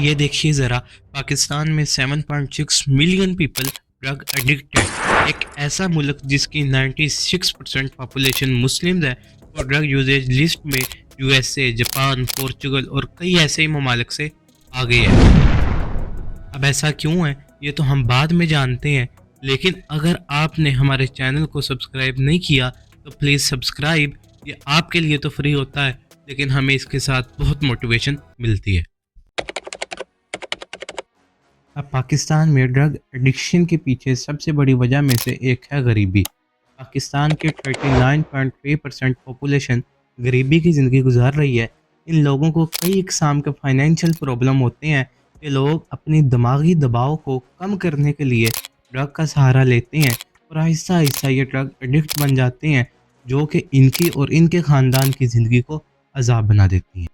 یہ دیکھیے ذرا، پاکستان میں 7.6 ملین پیپل ڈرگ ایڈکٹڈ، ایک ایسا ملک جس کی 96% پاپولیشن مسلم ہے اور ڈرگ یوزیج لسٹ میں یو ایس اے، جاپان، پورچگل اور کئی ایسے ہی ممالک سے آگے ہے۔ اب ایسا کیوں ہے یہ تو ہم بعد میں جانتے ہیں، لیکن اگر آپ نے ہمارے چینل کو سبسکرائب نہیں کیا تو پلیز سبسکرائب، یہ آپ کے لیے تو فری ہوتا ہے لیکن ہمیں اس کے ساتھ بہت موٹیویشن ملتی ہے۔ اب پاکستان میں ڈرگ ایڈکشن کے پیچھے سب سے بڑی وجہ میں سے ایک ہے غریبی۔ پاکستان کی 39.3% پاپولیشن غریبی کی زندگی گزار رہی ہے۔ ان لوگوں کو کئی اقسام کے فائنینشیل پرابلم ہوتے ہیں کہ لوگ اپنی دماغی دباؤ کو کم کرنے کے لیے ڈرگ کا سہارا لیتے ہیں اور آہستہ آہستہ یہ ڈرگ ایڈکٹ بن جاتے ہیں، جو کہ ان کی اور ان کے خاندان کی زندگی کو عذاب بنا دیتی ہیں۔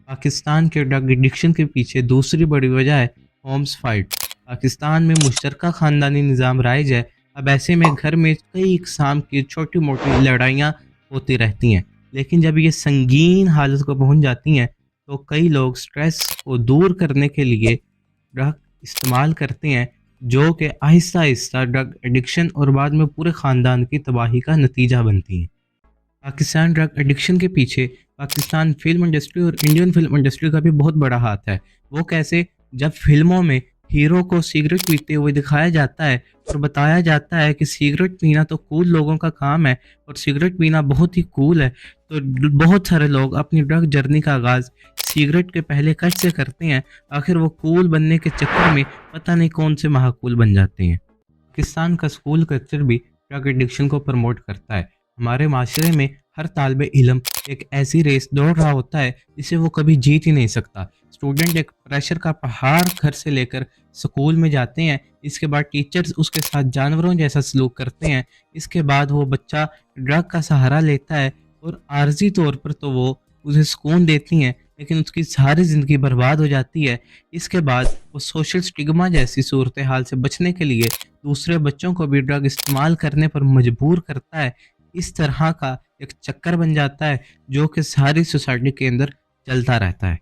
پاکستان کے ڈرگ ایڈکشن کے پیچھے دوسری بڑی وجہ ہے ہومز فائٹ۔ پاکستان میں مشترکہ خاندانی نظام رائج ہے۔ اب ایسے میں گھر میں کئی اقسام کی چھوٹی موٹی لڑائیاں ہوتی رہتی ہیں، لیکن جب یہ سنگین حالت کو پہنچ جاتی ہیں تو کئی لوگ سٹریس کو دور کرنے کے لیے ڈرگ استعمال کرتے ہیں، جو کہ آہستہ آہستہ ڈرگ ایڈکشن اور بعد میں پورے خاندان کی تباہی کا نتیجہ بنتی ہیں۔ پاکستان ڈرگ ایڈکشن کے پیچھے پاکستان فلم انڈسٹری اور انڈین فلم انڈسٹری کا بھی بہت بڑا ہاتھ ہے۔ وہ کیسے؟ جب فلموں میں ہیرو کو سگریٹ پیتے ہوئے دکھایا جاتا ہے اور بتایا جاتا ہے کہ سگریٹ پینا تو کول لوگوں کا کام ہے اور سگریٹ پینا بہت ہی کول ہے، تو بہت سارے لوگ اپنی ڈرگ جرنی کا آغاز سگریٹ کے پہلے کش سے کرتے ہیں، آخر وہ کول بننے کے چکر میں پتہ نہیں کون سے مہاکول بن جاتے ہیں۔ پاکستان کا اسکول کلچر بھی ڈرگ ایڈکشن کو پروموٹ کرتا ہے۔ ہمارے معاشرے میں ہر طالب علم ایک ایسی ریس دوڑ رہا ہوتا ہے جسے وہ کبھی جیت ہی نہیں سکتا۔ اسٹوڈنٹ ایک پریشر کا پہاڑ گھر سے لے کر سکول میں جاتے ہیں، اس کے بعد ٹیچرز اس کے ساتھ جانوروں جیسا سلوک کرتے ہیں، اس کے بعد وہ بچہ ڈرگ کا سہارا لیتا ہے اور عارضی طور پر تو وہ اسے سکون دیتی ہیں لیکن اس کی ساری زندگی برباد ہو جاتی ہے۔ اس کے بعد وہ سوشل سٹگما جیسی صورتحال سے بچنے کے لیے دوسرے بچوں کو بھی ڈرگ استعمال کرنے پر مجبور کرتا ہے۔ اس طرح کا ایک چکر بن جاتا ہے جو کہ ساری سوسائٹی کے اندر چلتا رہتا ہے۔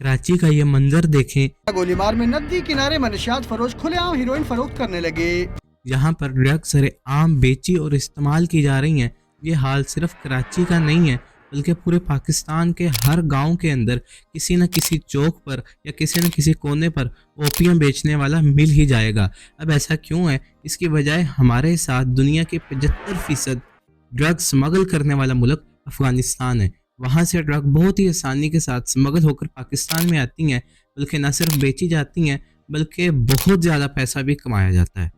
کراچی کا یہ منظر دیکھیں، گولی مار میں ندی کنارے منشیات فروش کھلے عام ہیروئن فروخت کرنے لگے۔ یہاں پر ڈرگ سر عام بیچی اور استعمال کی جا رہی ہیں۔ یہ حال صرف کراچی کا نہیں ہے بلکہ پورے پاکستان کے ہر گاؤں کے اندر کسی نہ کسی چوک پر یا کسی نہ کسی کونے پر اوپیم بیچنے والا مل ہی جائے گا۔ اب ایسا کیوں ہے؟ اس کی بجائے ہمارے ساتھ دنیا کے 75% ڈرگ سمگل کرنے والا ملک افغانستان ہے۔ وہاں سے ڈرگ بہت ہی آسانی کے ساتھ سمگل ہو کر پاکستان میں آتی ہیں، بلکہ نہ صرف بیچی جاتی ہیں بلکہ بہت زیادہ پیسہ بھی کمایا جاتا ہے۔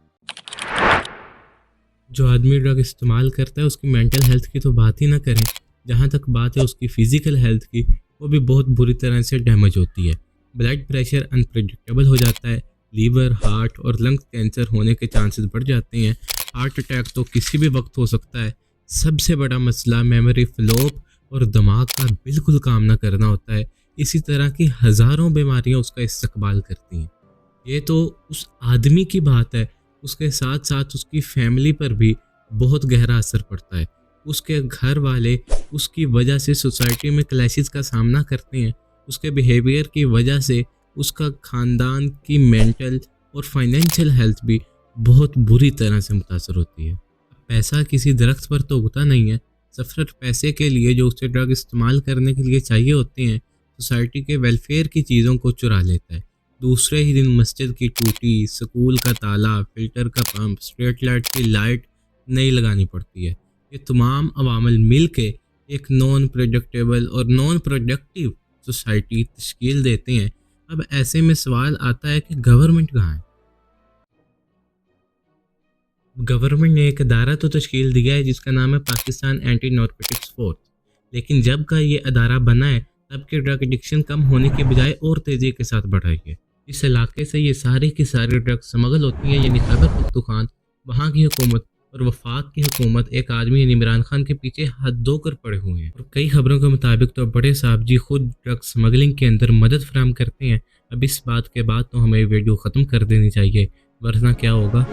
جو آدمی ڈرگ استعمال کرتا ہے اس کی مینٹل ہیلتھ کی تو بات ہی نہ کریں، جہاں تک بات ہے اس کی فزیکل ہیلتھ کی، وہ بھی بہت بری طرح سے ڈیمیج ہوتی ہے۔ بلڈ پریشر انپریڈکٹیبل ہو جاتا ہے، لیور، ہارٹ اور لنگ کینسر ہونے کے چانسز بڑھ جاتے ہیں، ہارٹ اٹیک تو کسی بھی وقت ہو سکتا ہے۔ سب سے بڑا مسئلہ میموری فلوپ اور دماغ کا بالکل کام نہ کرنا ہوتا ہے۔ اسی طرح کی ہزاروں بیماریاں اس کا استقبال کرتی ہیں۔ یہ تو اس آدمی کی بات ہے، اس کے ساتھ ساتھ اس کی فیملی پر بھی بہت گہرا اثر پڑتا ہے۔ اس کے گھر والے اس کی وجہ سے سوسائٹی میں کلیشز کا سامنا کرتے ہیں، اس کے بیہیویئر کی وجہ سے اس کا خاندان کی مینٹل اور فائنینشیل ہیلتھ بھی بہت بری طرح سے متاثر ہوتی ہے۔ پیسہ کسی درخت پر تو اگتا نہیں ہے، سفر پیسے کے لیے جو اسے ڈرگ استعمال کرنے کے لیے چاہیے ہوتے ہیں، سوسائٹی کے ویلفیئر کی چیزوں کو چرا لیتا ہے۔ دوسرے ہی دن مسجد کی ٹوٹی، سکول کا تالا، فلٹر کا پمپ، اسٹریٹ لائٹ کی لائٹ نہیں لگانی پڑتی ہے۔ یہ تمام عوامل مل کے ایک نان پروڈکٹیبل اور نان پروڈکٹیو سوسائٹی تشکیل دیتے ہیں۔ اب ایسے میں سوال آتا ہے کہ گورنمنٹ کہاں ہے؟ گورنمنٹ نے ایک ادارہ تو تشکیل دیا ہے جس کا نام ہے پاکستان اینٹی نارکوٹکس فورس، لیکن جب کا یہ ادارہ بنا ہے تب کہ ڈرگ ایڈکشن کم ہونے کے بجائے اور تیزی کے ساتھ بڑھ رہی ہے۔ اس علاقے سے یہ ساری کی ساری ڈرگ سمگل ہوتی ہیں، یعنی خیبر پختونخوا، وہاں کی حکومت اور وفاق کی حکومت ایک آدمی یعنی عمران خان کے پیچھے ہاتھ دھو کر پڑے ہوئے ہیں، اور کئی خبروں کے مطابق تو بڑے صاحب جی خود ڈرگ سمگلنگ کے اندر مدد فراہم کرتے ہیں۔ اب اس بات کے بعد تو ہمیں ویڈیو ختم کر دینی چاہیے، ورنہ کیا ہوگا۔